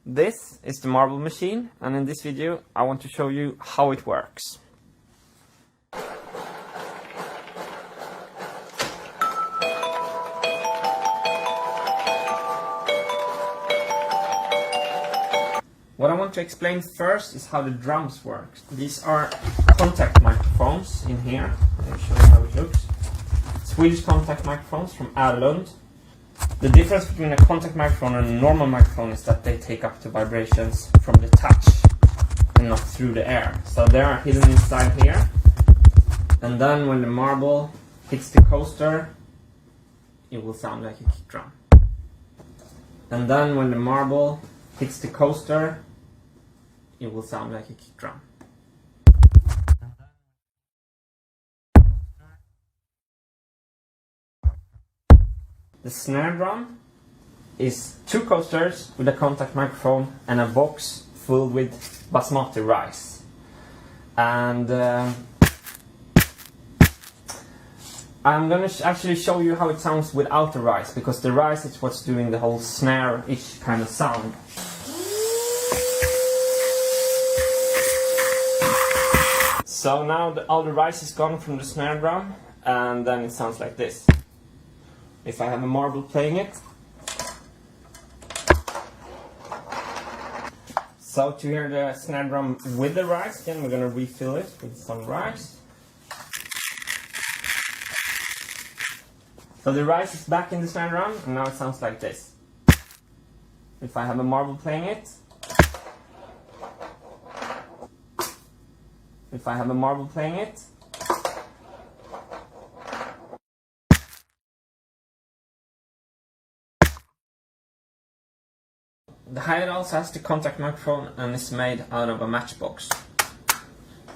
This is the marble machine, and in this video I want to show you how it works. What I want to explain first is how the drums work. These are contact microphones in here. Let me show you how it looks. Swedish contact microphones from Erlund. The difference between a contact microphone and a normal microphone is that they take up the vibrations from the touch and not through the air. So they are hidden inside here. And then when the marble hits the coaster, it will sound like a kick drum. And then when the marble hits the coaster, it will sound like a kick drum. The snare drum is two coasters with a contact microphone and a box filled with basmati rice. And I'm gonna actually show you how it sounds without the rice, because the rice is what's doing the whole snare-ish kind of sound. So now all the rice is gone from the snare drum, and then it sounds like this. If I have a marble playing it. So to hear the snare drum with the rice, again we're going to refill it with some rice. So the rice is back in the snare drum, and now it sounds like this. If I have a marble playing it. If I have a marble playing it. The hi-hat also has the contact microphone and is made out of a matchbox.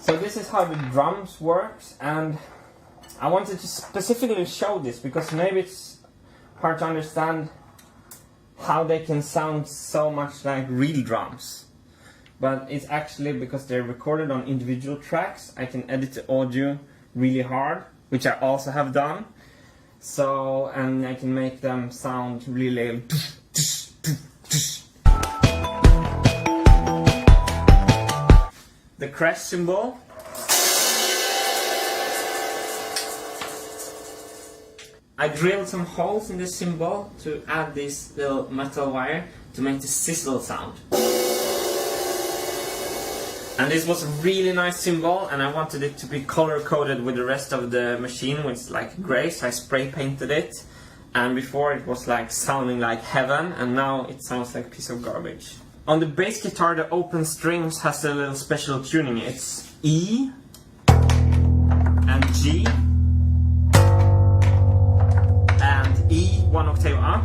So this is how the drums works, and I wanted to specifically show this because maybe it's hard to understand how they can sound so much like real drums. But it's actually because they're recorded on individual tracks. I can edit the audio really hard, which I also have done. So, and I can make them sound really the crash cymbal. I drilled some holes in the cymbal to add this little metal wire to make the sizzle sound. And this was a really nice cymbal, and I wanted it to be color coded with the rest of the machine, which is like gray, so I spray painted it. And before it was like sounding like heaven, and now it sounds like a piece of garbage. On the bass guitar, the open strings has a little special tuning. It's E and G and E 1 octave up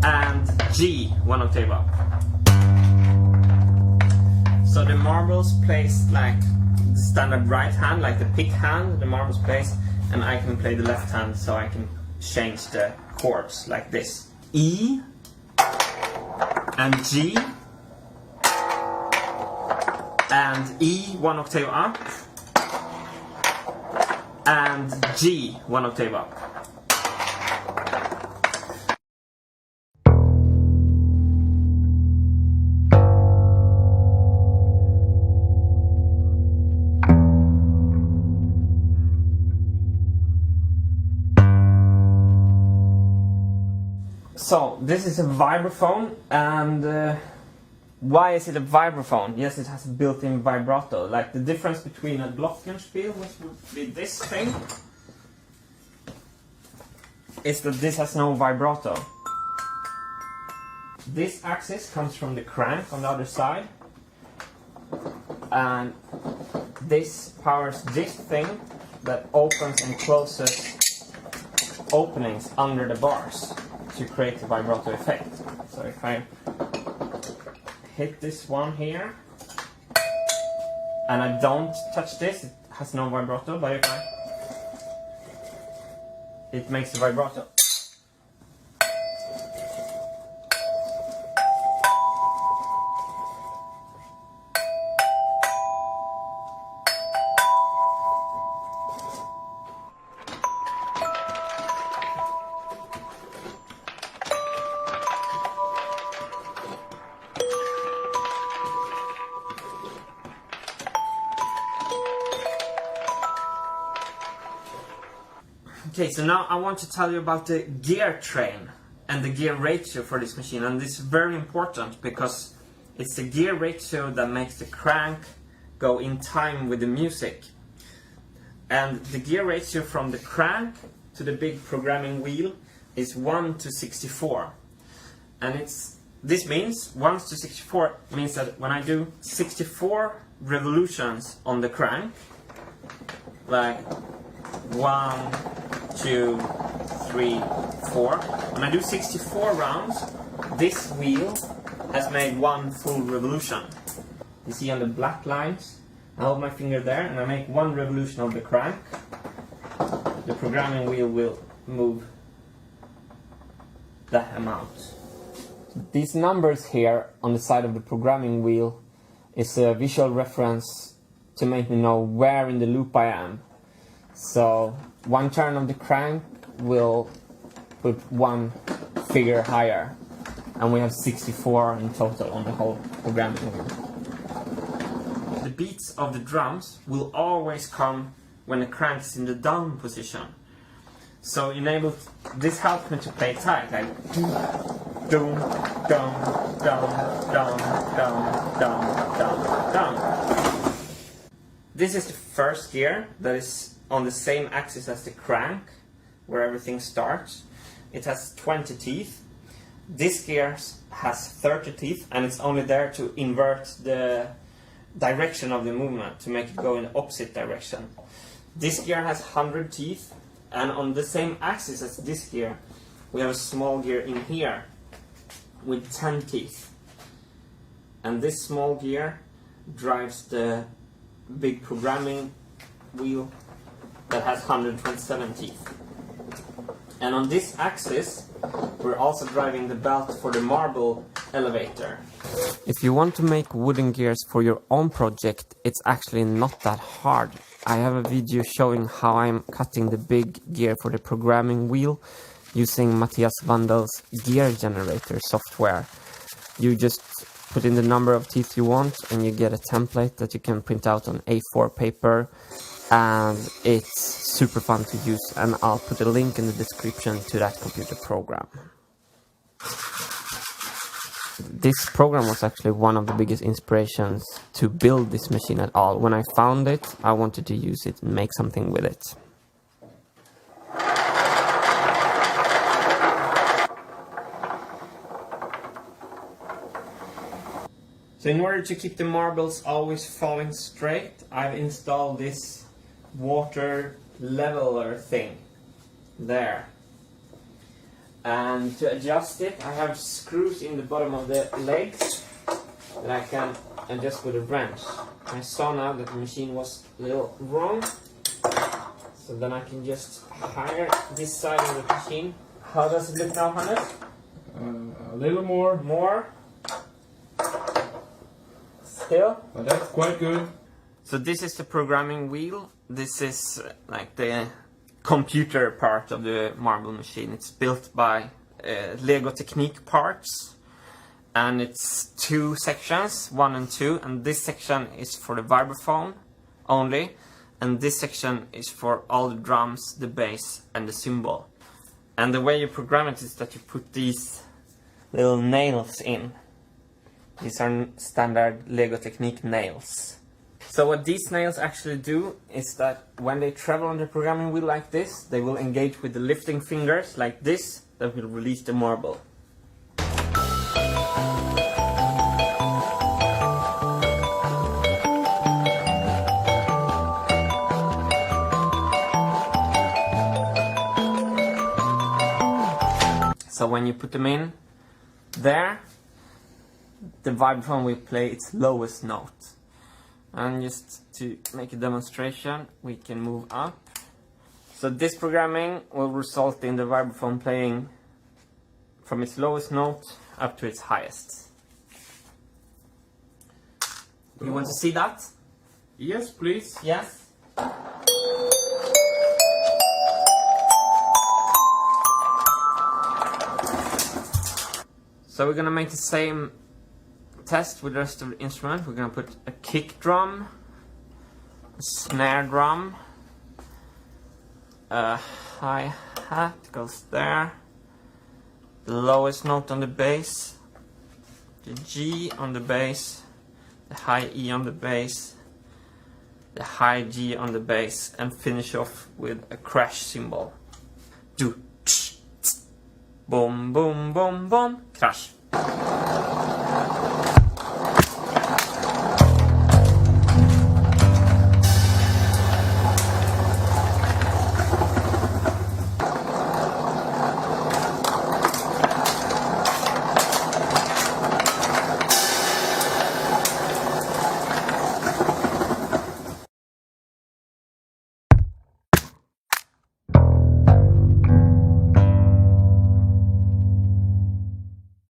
and G 1 octave up. So the marbles plays like the standard right hand, like the pick hand, the marbles plays, and I can play the left hand, so I can change the chords like this. E and G and E 1 octave up and G 1 octave up. So this is a vibraphone, and why is it a vibraphone? Yes, it has a built-in vibrato. Like the difference between a glockenspiel, which would be this thing, is that this has no vibrato. This axis comes from the crank on the other side, and this powers this thing that opens and closes openings under the bars to create the vibrato effect. So if I hit this one here and I don't touch this, it has no vibrato, but if it makes a vibrato. Okay, so now I want to tell you about the gear train and the gear ratio for this machine, and this is very important because it's the gear ratio that makes the crank go in time with the music. And the gear ratio from the crank to the big programming wheel is 1:64. And this means 1:64 means that when I do 64 revolutions on the crank, like 1, 2, 3, 4, when I do 64 rounds, this wheel has made one full revolution. You see on the black lines, I hold my finger there and I make one revolution of the crank. The programming wheel will move that amount. These numbers here on the side of the programming wheel is a visual reference to make me know where in the loop I am. So one turn of the crank will put one figure higher, and we have 64 in total on the whole programming wheel. The beats of the drums will always come when the crank is in the down position. So this helps me to play tight, like doom, down, down, down, down, down, down, down. This is the first gear that is on the same axis as the crank, where everything starts. It has 20 teeth. This gear has 30 teeth, and it's only there to invert the direction of the movement, to make it go in the opposite direction. This gear has 100 teeth, and on the same axis as this gear, we have a small gear in here with 10 teeth. And this small gear drives the big programming wheel that has 127 teeth. And on this axis, we're also driving the belt for the marble elevator. If you want to make wooden gears for your own project, it's actually not that hard. I have a video showing how I'm cutting the big gear for the programming wheel using Matthias Wandel's gear generator software. You just put in the number of teeth you want and you get a template that you can print out on A4 paper, and it's super fun to use, and I'll put a link in the description to that computer program. This program was actually one of the biggest inspirations to build this machine at all. When I found it, I wanted to use it and make something with it. So in order to keep the marbles always falling straight, I've installed this water leveler thing there. And to adjust it, I have screws in the bottom of the legs that I can adjust with a wrench. I saw now that the machine was a little wrong, so then I can just higher this side of the machine. How does it look now, Hannes? A little more. More. Still. But that's quite good. So this is the programming wheel. This is like the computer part of the marble machine. It's built by Lego Technique parts, and it's 2 sections, 1 and 2, and this section is for the vibraphone only, and this section is for all the drums, the bass and the cymbal. And the way you program it is that you put these little nails in. These are standard Lego Technique nails. So what these nails actually do is that when they travel on the programming wheel like this, they will engage with the lifting fingers like this, that will release the marble. So when you put them in there, the vibraphone will play its lowest note. And just to make a demonstration, we can move up. So this programming will result in the vibraphone playing from its lowest note up to its highest. You want to see that? Yes, please. Yes. So we're gonna make the same test with the rest of the instrument. We're gonna put a kick drum, a snare drum, a hi-hat goes there. The lowest note on the bass. The G on the bass. The high E on the bass. The high G on the bass. And finish off with a crash cymbal. Do, tsh, tsh. Boom, boom, boom, boom. Crash.